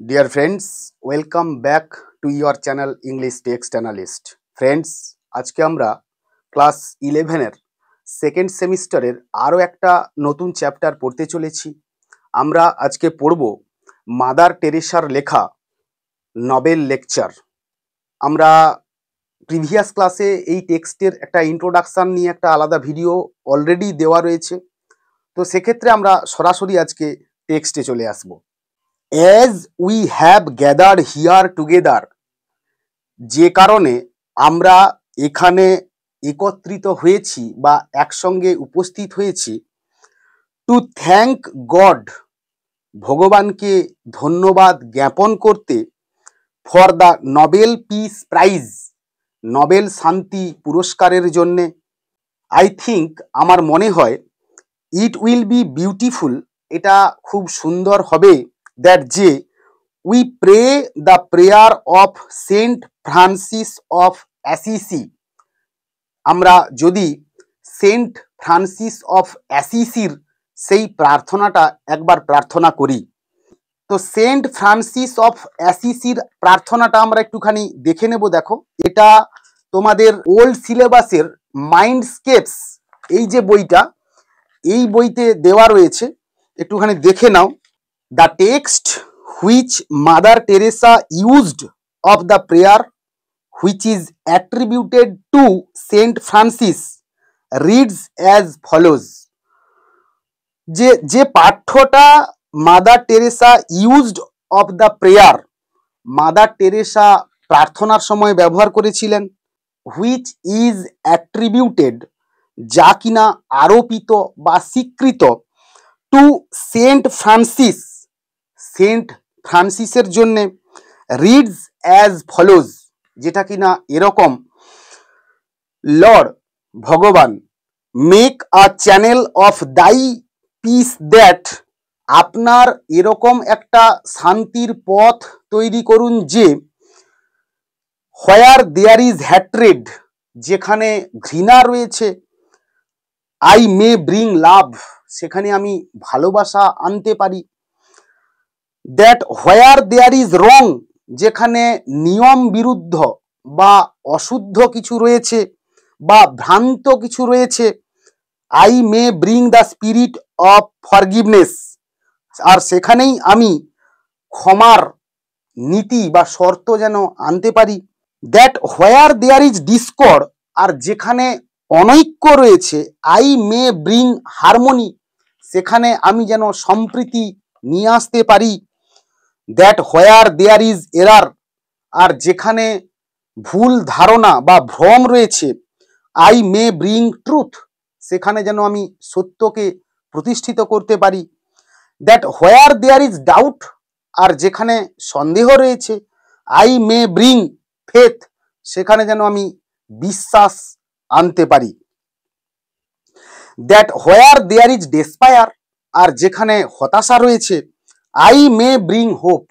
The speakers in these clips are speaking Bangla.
Dear friends, welcome back to your channel English Text Analyst. Friends, আজকে আমরা ক্লাস 11 এর সেকেন্ড সেমিস্টারের আরো একটা নতুন চ্যাপ্টার পড়তে চলেছি। আমরা আজকে পড়ব মাদার টেরেসার লেখা নোবেল লেকচার। আমরা প্রিভিয়াস ক্লাসে এই টেক্সটের একটা ইন্ট্রোডাকশন নিয়ে একটা আলাদা ভিডিও অলরেডি দেওয়া রয়েছে, তো সেক্ষেত্রে আমরা সরাসরি আজকে টেক্সটে চলে আসব। As we have gathered here together, যে কারণে আমরা এখানে একত্রিত হয়েছি বা একসঙ্গে উপস্থিত হয়েছি, টু থ্যাংক গড, ভগবানকে ধন্যবাদ জ্ঞাপন করতে, for the Nobel peace prize, Nobel শান্তি পুরস্কারের জন্যে। আই থিঙ্ক, আমার মনে হয়, ইট উইল বি বিউটিফুল, এটা খুব সুন্দর হবে, দ্যাট যে we pray the prayer of saint Francis of Assisi, আমরা যদি সেন্ট ফ্রান্সিস অফ অ্যাসিসির সেই প্রার্থনাটা একবার প্রার্থনা করি। তো সেন্ট ফ্রান্সিস অফ অ্যাসিসির প্রার্থনাটা আমরা একটুখানি দেখে নেব। দেখো, এটা তোমাদের ওল্ড সিলেবাসের মাইন্ডস্কেপস এই যে বইটা, এই বইতে দেওয়া রয়েছে, একটুখানি দেখে নাও। The text which Mother Teresa used of the prayer which is attributed to Saint Francis reads as follows. যে পাঠ্যটা Mother Teresa used of the prayer, Mother Teresa প্রার্থনার সময় ব্যবহার করেছিলেন, হুইচ ইজ অ্যাট্রিবিউটেড, যা কিনা আরোপিত বা স্বীকৃত, টু সেন্ট ফ্রান্সিস, সেন্ট ফ্রান্সিসের জন্যে, রিডস অ্যাজ ফলোজ, যেটা কিনা এরকম। লর্ড, ভগবান, মেক আ চ্যানেল অফ দাই পিস দ্যাট, আপনার এরকম একটা শান্তির পথ তৈরি করুন যে, হোয়ার দেয়ার ইজ হ্যাট্রেড, যেখানে ঘৃণা রয়েছে, আই মে ব্রিং লাভ, সেখানে আমি ভালোবাসা আনতে পারি, that where there is wrong, যেখানে নিয়ম বিরুদ্ধ বা অশুদ্ধ কিছু রয়েছে বা ভ্রান্ত কিছু রয়েছে, I may bring the spirit of forgiveness, আর সেখানেই আমি ক্ষমার নীতি বা শর্ত যেন আনতে পারি, that where there is discord, আর যেখানে অনৈক্য রয়েছে, আই মে ব্রিং হারমোনি, সেখানে আমি যেন সম্প্রীতি নিয়ে আসতে পারি, that where there is error, আর যেখানে ভুল ধারণা বা ভ্রম রয়েছে, আই মে ব্রিং ট্রুথ, সেখানে যেন আমি সত্যকে প্রতিষ্ঠিত করতে পারি, that where there is doubt, আর যেখানে সন্দেহ রয়েছে, আই মে ব্রিং ফেথ, সেখানে যেন আমি বিশ্বাস আনতে পারি, that where there is despair, আর যেখানে হতাশা রয়েছে, আই মে ব্রিং হোপ,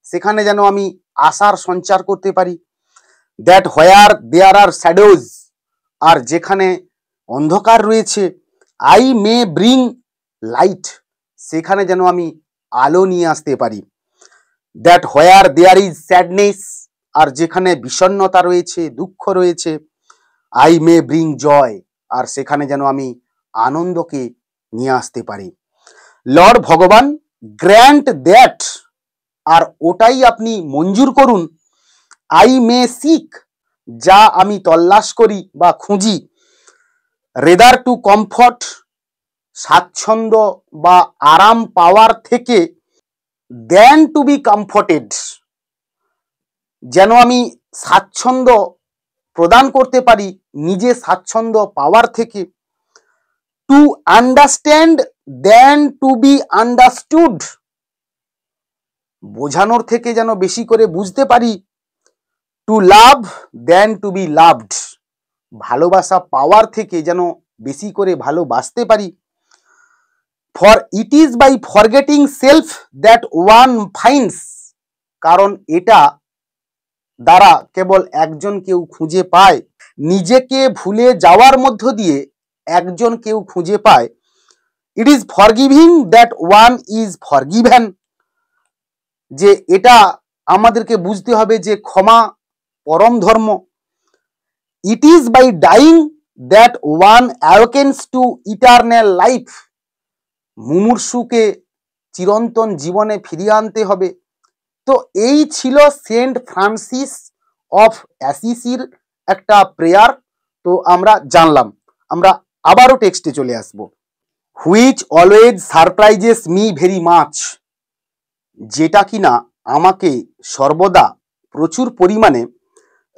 সেখানে যেন আমি আশার সঞ্চার করতে পারি, that where there R shadows, আর যেখানে অন্ধকার রয়েছে, আই মে ব্রিং লাইট, সেখানে যেন আমি আলো নিয়ে আসতে পারি, that where there is sadness, আর যেখানে বিষণ্ণতা রয়েছে, দুঃখ রয়েছে, আই মে ব্রিং জয়, আর সেখানে যেন আমি আনন্দকে নিয়ে আসতে পারি। লর্ড ভগবান, গ্র্যান্ট দ্যাট, আর ওটাই আপনি মঞ্জুর করুন, আই মে সিক, যা আমি তল্লাশ করি বা খুঁজি, রেদার টু কমফর্ট, স্বাচ্ছন্দ্য বা আরাম পাওয়ার থেকে, দেন টু বি কমফর্টেড, যেন আমি স্বাচ্ছন্দ্য প্রদান করতে পারি নিজে স্বাচ্ছন্দ্য পাওয়ার থেকে, to understand than to be understood, বোঝানোর থেকে যেন বেশি করে বুঝতে পারি, to love than to be loved, ভালোবাসা পাওয়ার থেকে যেন বেশি করে ভালোবাসতে পারি, for it is by forgetting self that one finds, কারণ এটা দ্বারা কেবল একজন কেউ খুঁজে পায়, নিজেকে ভুলে যাওয়ার মধ্য দিয়ে একজন কেউ খুঁজে পায়, it is forgiving that one is forgiven, যে এটা আমাদেরকে বুঝতে হবে যে ক্ষমা পরম ধর্ম। It is by dying that one awakens to eternal life. মুমূর্ষুকে চিরন্তন জীবনে ফিরিয়ে আনতে হবে। তো এই ছিল সেন্ট ফ্রান্সিস অফ অ্যাসিসির একটা প্রেয়ার। তো আমরা জানলাম, আমরা আবারও টেক্সটে চলে আসব। Which always surprises me very much, যেটা কিনা আমাকে সর্বদা প্রচুর পরিমাণে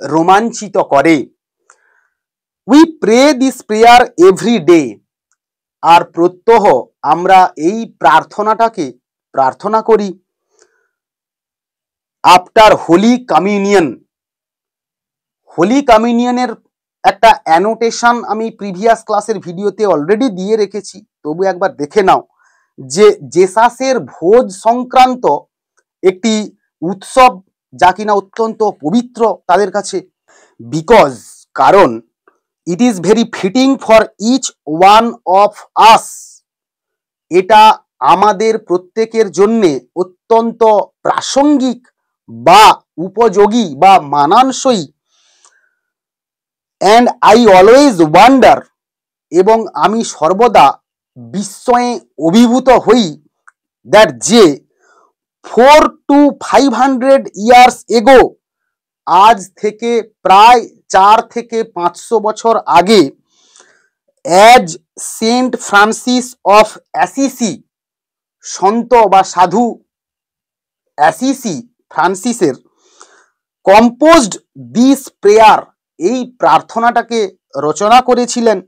রোমাঞ্চিত করে। We pray this prayer every day, আর প্রত্যহ আমরা এই প্রার্থনাটাকে প্রার্থনা করি। আফটার হোলি কমিউনিয়ন, হোলি কমিউনিয়নের একটা অ্যানোটেশন আমি প্রিভিয়াস ক্লাসের ভিডিওতে অলরেডি দিয়ে রেখেছি, তবু একবার দেখে নাও যে জেসাসের ভোজ সংক্রান্ত একটি উৎসব, যা কিনা অত্যন্ত পবিত্র তাদের কাছে। বিকজ, কারণ it is very fitting for each one of us, এটা আমাদের প্রত্যেকের জন্যে অত্যন্ত প্রাসঙ্গিক বা উপযোগী বা মানানসই। অ্যান্ড আই অলওয়েজ ওয়ান্ডার, এবং আমি সর্বদা বিস্ময়ে অভিভূত হই, দ্যাট যে 400 to 500 ইয়ার্স এগো, আজ থেকে প্রায় 400 থেকে 500 বছর আগে, as Saint Francis of Assisi, সন্ত বা সাধু অ্যাসিসি ফ্রান্সিসের কম্পোজড দিস প্রেয়ার, এই প্রার্থনাটাকে রচনা করেছিলেন।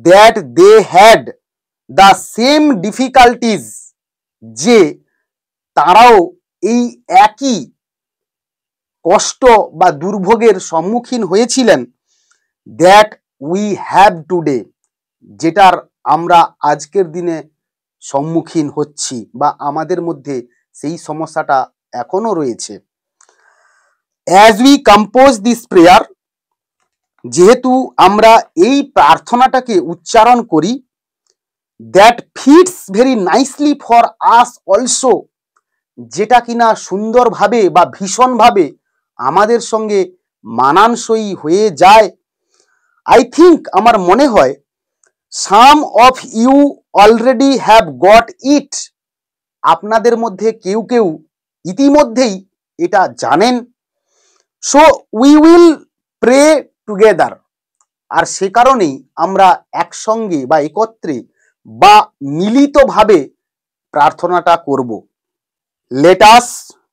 That they had the same difficulties, যে তারাও এই একই কষ্ট বা দুর্ভোগের সম্মুখীন হয়েছিলেন। দ্যাট উই হ্যাভ টুডে, যেটার আমরা আজকের দিনে সম্মুখীন হচ্ছি বা আমাদের মধ্যে সেই সমস্যাটা এখনো রয়েছে। As we compose this prayer, যেহেতু আমরা এই প্রার্থনাটাকে উচ্চারণ করি, that fits very nicely for us also, যেটা কিনা সুন্দরভাবে বা ভীষণভাবে আমাদের সঙ্গে মানানসই হয়ে যায়। আই থিঙ্ক, আমার মনে হয়, some of you already have got it, আপনাদের মধ্যে কেউ কেউ ইতিমধ্যেই এটা জানেন। So we will pray together, আর সে কারণেই আমরা একসঙ্গে বা একত্রে বা মিলিতভাবে প্রার্থনাটা করব। Let us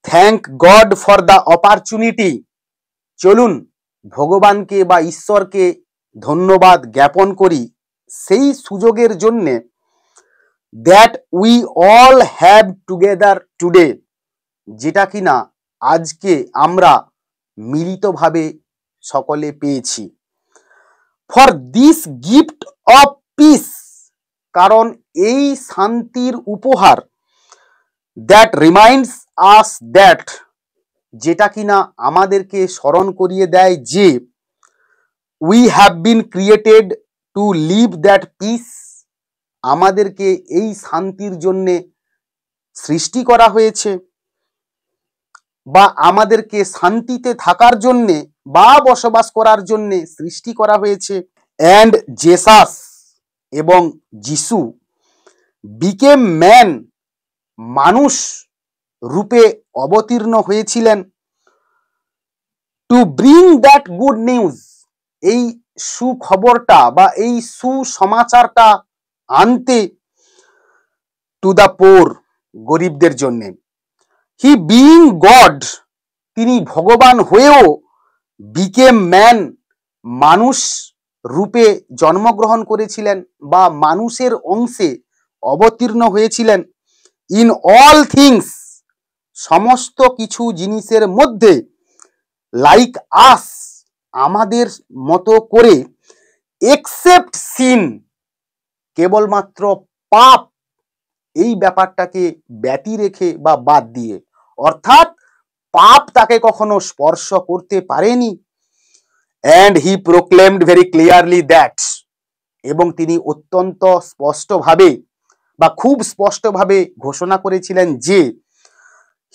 thank God for the opportunity, চলুন ভগবানকে বা ঈশ্বরকে ধন্যবাদ জ্ঞাপন করি সেই সুযোগের জন্যে। That we all have together today, যেটা কিনা আজকে আমরা মিলিতভাবে সকলে পেয়েছি। For this gift of piece, কারণ এই শান্তির উপহার। দ্যাট রিমাইন্ডস আস দ্যাট, যেটা কিনা আমাদেরকে স্মরণ করিয়ে দেয় যে we have been created to live that peace, আমাদেরকে এই শান্তির জন্যে সৃষ্টি করা হয়েছে বা আমাদেরকে শান্তিতে থাকার জন্যে বা বসবাস করার জন্যে সৃষ্টি করা হয়েছে। অ্যান্ড জেসাস, এবং যিশু, বিকেম ম্যান, মানুষ রূপে অবতীর্ণ হয়েছিলেন। To bring that good news, এই সুখবরটা বা এই সুসমাচারটা আনতে। টু দ্য পোর, গরিবদের জন্যে। হি বিইং গড, তিনি ভগবান হয়েও বিকেম ম্যান, মানুষ রূপে জন্মগ্রহণ করেছিলেন বা মানুষের অংশে অবতীর্ণ হয়েছিলেন। ইন অল থিংস, সমস্ত কিছু জিনিসের মধ্যে। লাইক আস, আমাদের মতো করে। এক্সেপ্ট সিন, কেবলমাত্র পাপ, এই ব্যাপারটাকে ব্যতি রেখে বা বাদ দিয়ে, অর্থাৎ পাপ তাকে কখনো স্পর্শ করতে পারেনি। And he proclaimed very clearly that, এবং তিনি অত্যন্ত স্পষ্টভাবে বা খুব স্পষ্টভাবে ঘোষণা করেছিলেন যে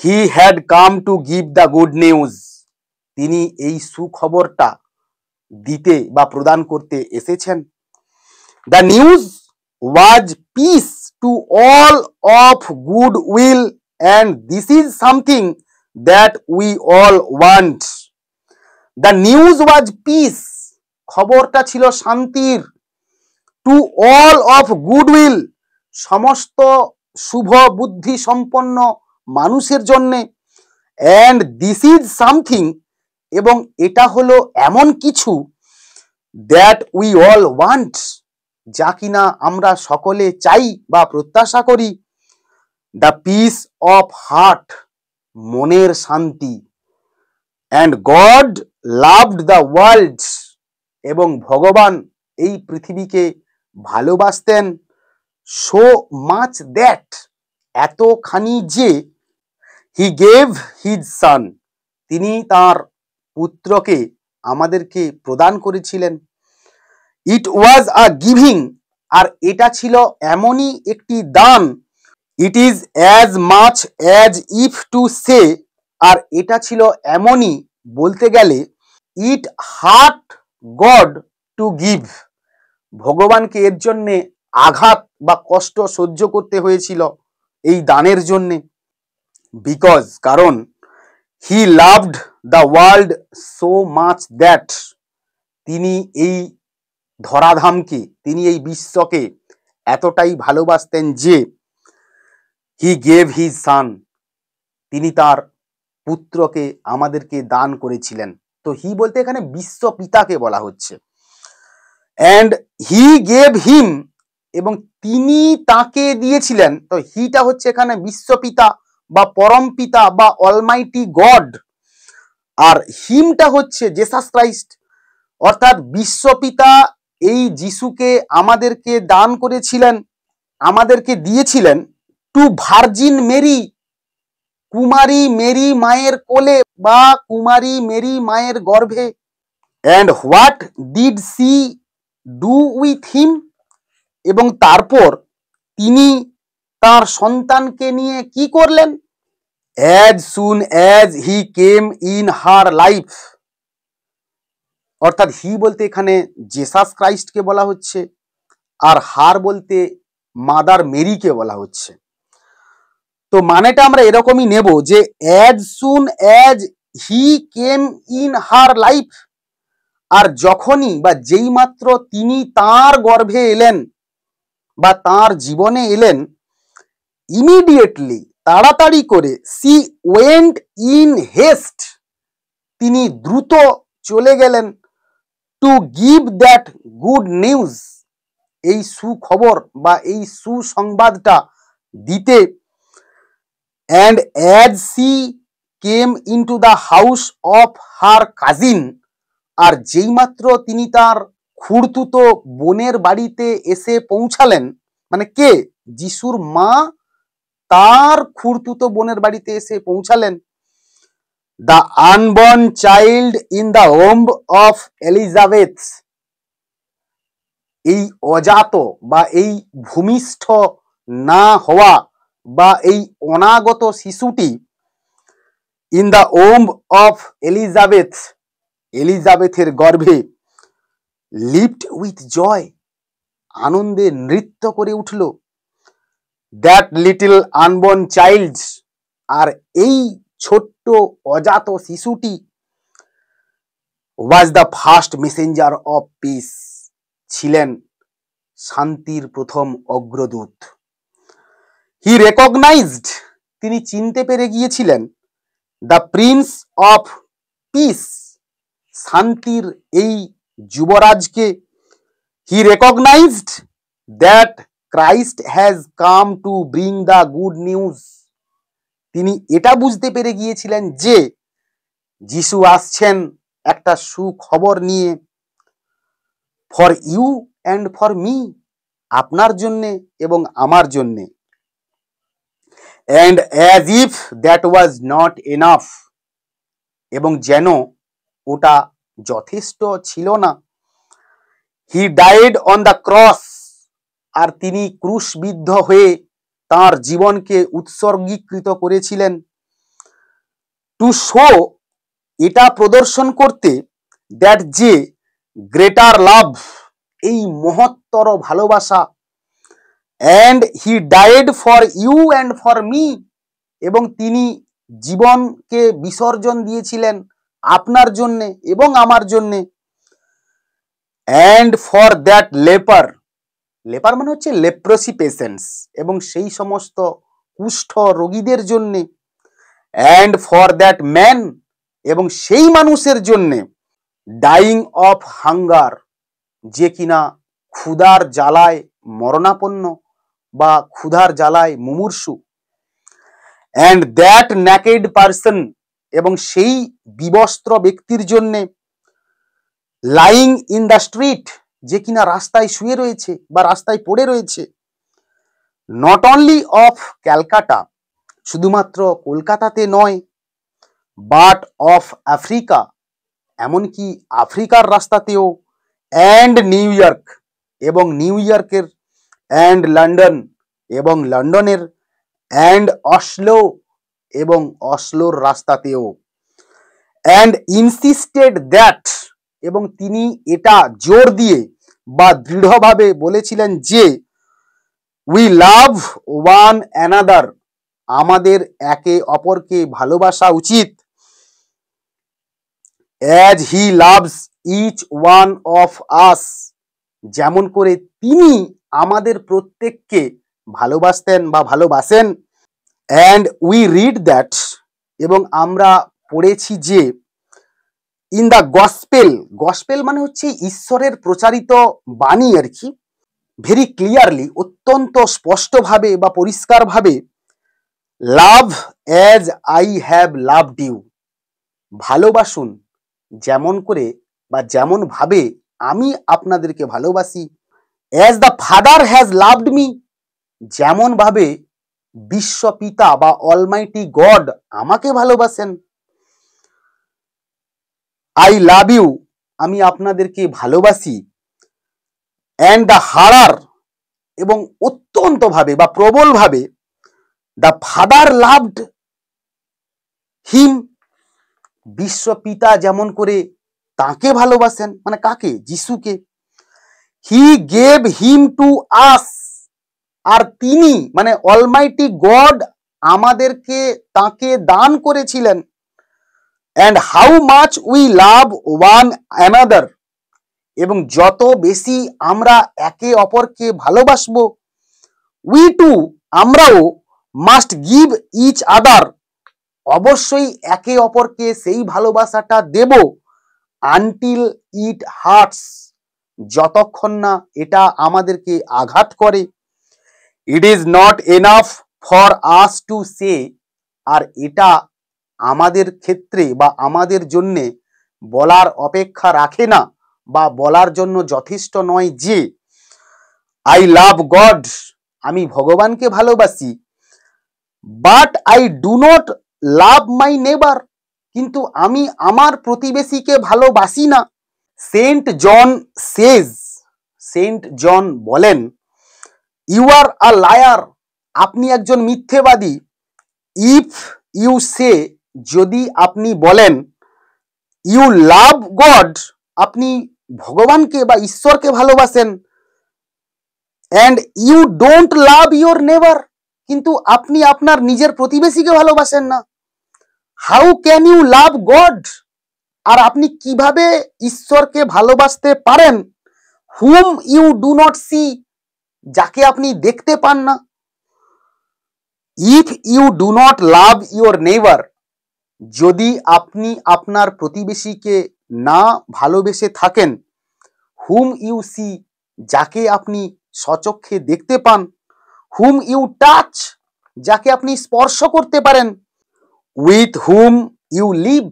he had come to give the good news, তিনি এই সুখবরটা দিতে বা প্রদান করতে এসেছেন। The news was peace to all of good will and this is something that we all want. The news was peace, খবরটা ছিল শান্তির, to all of good will, সমস্ত শুভ বুদ্ধি সম্পন্ন মানুষের জন্যে, অ্যান্ড দিস ইজ সামথিং, এবং এটা হলো এমন কিছু, দ্যাট উই অল ওয়ান্ট, যা কিনা আমরা সকলে চাই বা প্রত্যাশা করি। দ্য পিস অফ হার্ট, মনের শান্তি, and God loved the world, এবং ভগবান এই পৃথিবীকে ভালোবাসতেন, সো মাচ দ্যাট, এতখানি যে, হি গেভ হিজ সান, তিনি তার পুত্রকে আমাদেরকে প্রদান করেছিলেন। ইট ওয়াজ আ গিভিং, আর এটা ছিল এমনই একটি দান। It is as much as if to say, আর এটা ছিল এমনই বলতে গেলে, it hurt God to give, ভগবানকে এর জন্যে আঘাত বা কষ্ট সহ্য করতে হয়েছিল এই দানের জন্যে। বিকজ, কারণ, he loved the world so much that, তিনি এই ধরাধামকে, তিনি এই বিশ্বকে এতটাই ভালোবাসতেন যে, হি গেভ হিজ সান, তিনি তার পুত্রকে আমাদেরকে দান করেছিলেন। তো হি বলতে এখানে বিশ্ব পিতাকে বলা হচ্ছে। অ্যান্ড হি গেভ হিম, এবং তিনি তাকে দিয়েছিলেন। তো হিটা হচ্ছে এখানে বিশ্বপিতা বা পরম পিতা বা অলমাইটি গড, আর হিমটা হচ্ছে জেসাস ক্রাইস্ট, অর্থাৎ বিশ্বপিতা এই যিশুকে আমাদেরকে দান করেছিলেন, আমাদেরকে দিয়েছিলেন, টু ভার্জিন মেরি, কুমারী মেরি মায়ের কোলে বা কুমারী মেরি মায়ের গর্ভে। And what did she do with him, এবং তারপর তিনি তার সন্তানকে নিয়ে কি করলেন? As soon as he came in her life, অর্থাৎ হি বলতে এখানে জেসাস ক্রাইস্টকে বলা হচ্ছে, আর হার বলতে মাদার মেরিকে বলা হচ্ছে। তো মানেটা আমরা এরকমই নেব যে as soon as he came in her life, আর যখনই বা যেই মাত্র তিনি তার গর্ভে এলেন বা তার জীবনে এলেন, ইমিডিয়েটলি, তাড়াতাড়ি করে, সি ওয়েন্ট ইন হেস্ট, তিনি দ্রুত চলে গেলেন, to give that good news, এই সুখবর বা এই সুসংবাদটা দিতে। And as she came into the house of her cousin, আর যেই মাত্র তিনি তার খুড়তুতো বোনের বাড়িতে এসে পৌঁছালেন, মানে কে? যিশুর মা তার খুড়তুতো বোনের বাড়িতে এসে পৌঁছালেন। The unborn child in the home of Elizabeth, এই অজাত বা এই ভূমিষ্ঠ না হওয়া বা এই অনাগত শিশুটি, in the home of Elizabeth, এলিজাবেথের গর্ভে, লিভড উইথ জয়, আনন্দে নৃত্য করে উঠল। দ্যাট লিটল আনবর্ন চাইল্ড, আর এই ছোট্ট অজাত শিশুটি, was the first Messenger of piece, ছিলেন শান্তির প্রথম অগ্রদূত। হি রেকগনাইজড, তিনি চিনতে পেরে গিয়েছিলেন, দ্য প্রিন্স অফ পিস, শান্তির এই যুবরাজকে। He recognized that Christ has come to bring the good news, তিনি এটা বুঝতে পেরে গিয়েছিলেন যে যিশু আসছেন একটা সুখবর নিয়ে, for you and for me, আপনার জন্যে এবং আমার জন্যে। And as if that was not enough, এবং যেন ওটা যথেষ্ট ছিল না, he died on the cross, আর তিনি ক্রুশবিদ্ধ হয়ে তার জীবনকে উৎসর্গীকৃত করেছিলেন। টু শো, এটা প্রদর্শন করতে, দ্যাট যে গ্রেটার লাভ, এই মহত্তর ভালোবাসা, and he died for you and for me, এবং তিনি জীবনকে বিসর্জন দিয়েছিলেন আপনার জন্যে এবং আমার জন্যে, অ্যান্ড ফর দ্যাট লেপার, লেপার মানে হচ্ছে লেপ্রসি পেশেন্টস, এবং সেই সমস্ত কুষ্ঠ রোগীদের জন্যে, অ্যান্ড ফর দ্যাট ম্যান, এবং সেই মানুষের জন্যে, ডাইং অফ হাঙ্গার, যে কিনা ক্ষুধার জ্বালায় মরণাপন্ন বা ক্ষুধার জ্বালায় মুমূর্ষু, অ্যান্ড দ্যাট ন্যাকেড পারসন, এবং সেই বিবস্ত্র ব্যক্তির জন্যে, লাইং ইন দ্য স্ট্রিট, যে কিনা রাস্তায় শুয়ে রয়েছে বা রাস্তায় পড়ে রয়েছে, নট অনলি অফ ক্যালকাটা, শুধুমাত্র কলকাতাতে নয়, বাট অফ আফ্রিকা, এমনকি আফ্রিকার রাস্তাতেও, অ্যান্ড নিউ ইয়র্ক, এবং নিউ ইয়র্কের, অ্যান্ড লন্ডন, এবং লন্ডনের, অ্যান্ড অসলো, এবং অসলোর রাস্তাতেও, অ্যান্ড ইনসিস্টেড দ্যাট, এবং তিনি এটা জোর দিয়ে বা দৃঢ়ভাবে বলেছিলেন যে, উই লাভ ওয়ান অ্যানাদার, আমাদের একে অপরকে ভালোবাসা উচিত, as he loves each one of us, যেমন করে তিনি আমাদের প্রত্যেককে ভালোবাসতেন বা ভালোবাসেন, অ্যান্ড উই রিড দ্যাট, এবং আমরা পড়েছি যে, ইন দ্য গসপেল, গসপেল মানে হচ্ছে ঈশ্বরের প্রচারিত বাণী আর কি, ভেরি ক্লিয়ারলি, অত্যন্ত স্পষ্টভাবে বা পরিষ্কারভাবে, love as I have loved you, ভালোবাসুন যেমন করে বা যেমন ভাবে আমি আপনাদেরকে ভালোবাসি, as the father has loved me, যেমন ভাবে বিশ্বপিতা বা অলমাইটি গড আমাকে ভালোবাসেন, আই লাভ ইউ, আমি আপনাদেরকে ভালোবাসি, অ্যান্ড দ্য হারার, এবং অত্যন্তভাবে বা প্রবলভাবে, দ্য ফাদার লাভড হিম, বিশ্বপিতা যেমন করে তাকে ভালোবাসেন, মানে কাকে? যিশুকে, he gave him to us, আর তিনি মানে অলমাইটি গড আমাদেরকে তাকে দান করেছিলেন, and how much we love one another, এবং যত বেশি আমরা একে অপরকে ভালোবাসবো, উই টু, আমরাও, মাস্ট গিভ ইচ আদার, অবশ্যই একে অপরকে সেই ভালোবাসাটা দেব, আনটিল ইট হার্টস, যতক্ষণ না এটা আমাদেরকে আঘাত করে, it is not enough for us to say, আর এটা আমাদের ক্ষেত্রে বা আমাদের জন্যে বলার অপেক্ষা রাখে না বা বলার জন্য যথেষ্ট নয় যে, আই লাভ গড, আমি ভগবানকে ভালোবাসি, বাট আই ডু নট লাভ মাই নেবার, কিন্তু আমি আমার প্রতিবেশীকে ভালোবাসি না। সেন্ট জন সেজ, সেন্ট জন বলেন, ইউ আর আ লায়ার, আপনি একজন মিথ্যেবাদী, ইফ ইউ সে, যদি আপনি বলেন, ইউ লাভ গড, আপনি ভগবানকে বা ঈশ্বরকে ভালোবাসেন, and you don't love your neighbour, কিন্তু আপনি আপনার নিজের প্রতিবেশীকে ভালোবাসেন না, how can you love God, আর আপনি কিভাবে ঈশ্বরকে ভালোবাসতে পারেন, whom you do not see, যাকে আপনি দেখতে পান না, if you do not love your neighbour, যদি আপনি আপনার প্রতিবেশীকে না ভালোবেসে থাকেন, হুম ইউ সি, যাকে আপনি স্বচক্ষে দেখতে পান, হুম ইউ টাচ, যাকে আপনি স্পর্শ করতে পারেন, উইথ হুম ইউ লিভ,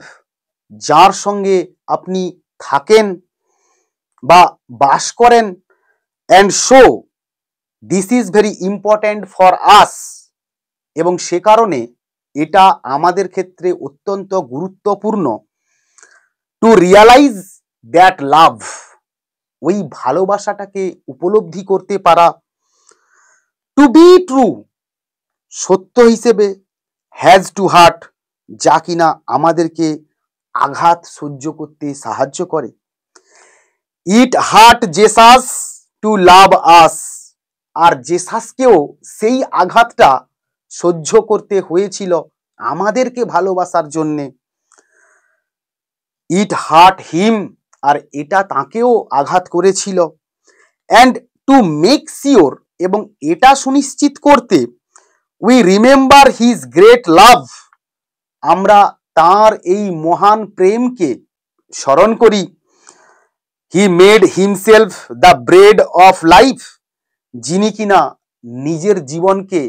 যার সঙ্গে আপনি থাকেন বা বাস করেন, and so this is very important for us, এবং সে কারণে এটা আমাদের ক্ষেত্রে অত্যন্ত গুরুত্বপূর্ণ, টু রিয়ালাইজ দ্যাট লাভ, ওই ভালোবাসাটাকে উপলব্ধি করতে পারা, টু বি ট্রু, সত্য হিসেবে, হ্যাজ টু হার্ট, যা কিনা আমাদেরকে আঘাত সহ্য করতে সাহায্য করে। ইট হার্ট জেসাস টু লাভ আস, আর জেসাসকেও সেই আঘাতটা সহ্য করতে হয়েছিল আমাদেরকে ভালোবাসার জন্যে। ইট হার্ট হিম, আর এটা তাকেও আঘাত করেছিল। অ্যান্ড টু মেক শিওর, এবং এটা সুনিশ্চিত করতে, we remember his great love, আমরা তার এই মহান প্রেমকে স্মরণ করি। He made himself the bread of life, যিনি কিনা নিজের জীবনকে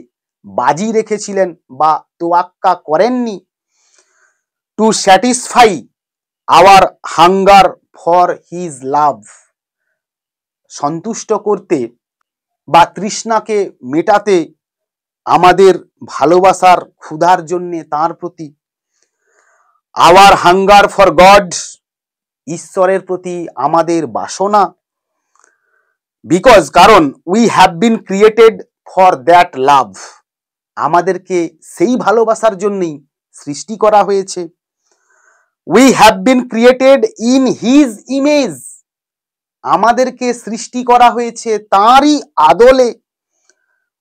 বাজি রেখেছিলেন বা তোয়াক্কা করেননি। To satisfy our hunger for his love, সন্তুষ্ট করতে বা তৃষ্ণাকে মেটাতে আমাদের ভালোবাসার ক্ষুধার জন্যে তার প্রতি। আওয়ার হাঙ্গার ফর গড, ঈশ্বরের প্রতি আমাদের বাসনা। বিকজ, কারণ we have been created for that love, আমাদেরকে সেই ভালোবাসার জন্যই সৃষ্টি করা হয়েছে। We have been created in his image, আমাদেরকে সৃষ্টি করা হয়েছে তাঁরই আদলে।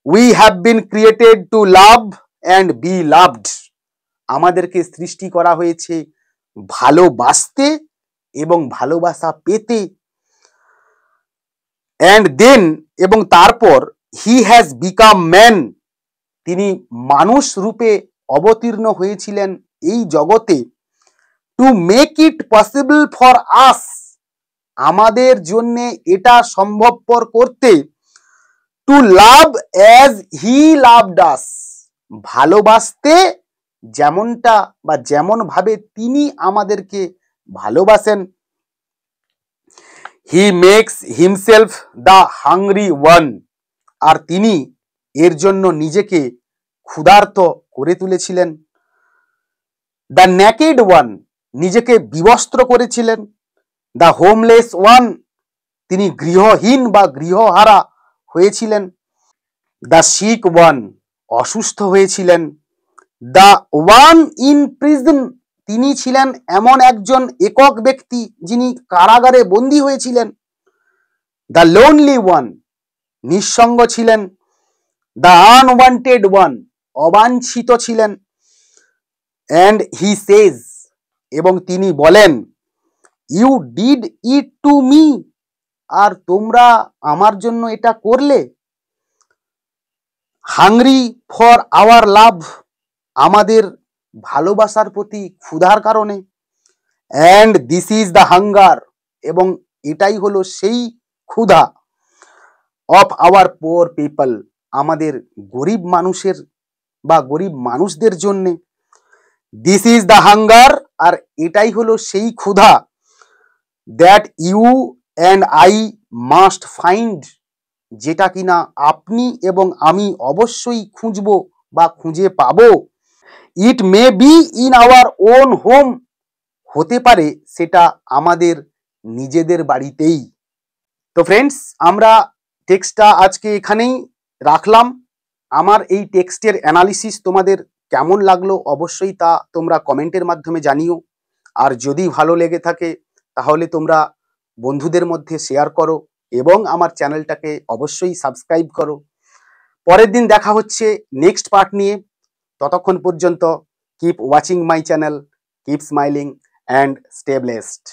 We have been created to love and be loved, আমাদেরকে সৃষ্টি করা হয়েছে ভালোবাসতে এবং ভালোবাসা পেতে। অ্যান্ড দেন, এবং তারপর, হি হ্যাজ বিকাম ম্যান, তিনি মানুষ রূপে অবতীর্ণ হয়েছিলেন এই জগতে। To make it possible for us, আমাদের জন্য এটা সম্ভবপর করতে। To love as he loved us, ভালোবাসতে যেমনটা বা যেমন ভাবে তিনি আমাদেরকে ভালোবাসেন। He makes himself the hungry one, আর তিনি এর জন্য নিজেকে ক্ষুধার্ত করে তুলেছিলেন। দ্য নেকেড ওয়ান, নিজেকে বিবস্ত্র করেছিলেন। দ্য হোমলেস ওয়ান, তিনি গৃহহীন বা গৃহহারা হয়েছিলেন। দ্য সিক ওয়ান, অসুস্থ হয়েছিলেন। দ্য ওয়ান ইন প্রিজন, তিনি ছিলেন এমন একজন একক ব্যক্তি যিনি কারাগারে বন্দী হয়েছিলেন। দ্য লোনলি ওয়ান, নিঃসঙ্গ ছিলেন। দ্য আনওয়ান্টেড ওয়ান, অবাঞ্ছিত ছিলেন। অ্যান্ড হি সেজ, এবং তিনি বলেন, you did it to me, আর তোমরা আমার জন্য এটা করলে। হাংরি ফর আওয়ার লাভ, আমাদের ভালোবাসার প্রতি ক্ষুধার কারণে। And this is the hunger, এবং এটাই হলো সেই ক্ষুধা। অফ আওয়ার পোর পিপল, আমাদের গরিব মানুষের বা গরিব মানুষদের জন্যে। দিস ইজ দ্য হাঙ্গার, আর এটাই হলো সেই ক্ষুধা। That you and I must find, যেটা কিনা আপনি এবং আমি অবশ্যই খুঁজব বা খুঁজে পাবো। It may be in our own home, হতে পারে সেটা আমাদের নিজেদের বাড়িতেই। তো ফ্রেন্ডস, আমরা টেক্সটটা আজকে এখানেই রাখলাম। আমার এই টেক্সটের অ্যানালিসিস তোমাদের কেমন লাগলো অবশ্যই তা তোমরা কমেন্টের মাধ্যমে জানিও। আর যদি ভালো লেগে থাকে তাহলে তোমরা বন্ধুদের মধ্যে শেয়ার করো এবং আমার চ্যানেলটাকে অবশ্যই সাবস্ক্রাইব করো। পরের দিন দেখা হচ্ছে নেক্সট পার্ট নিয়ে। ততক্ষণ পর্যন্ত keep watching my channel, keep smiling and stay blessed.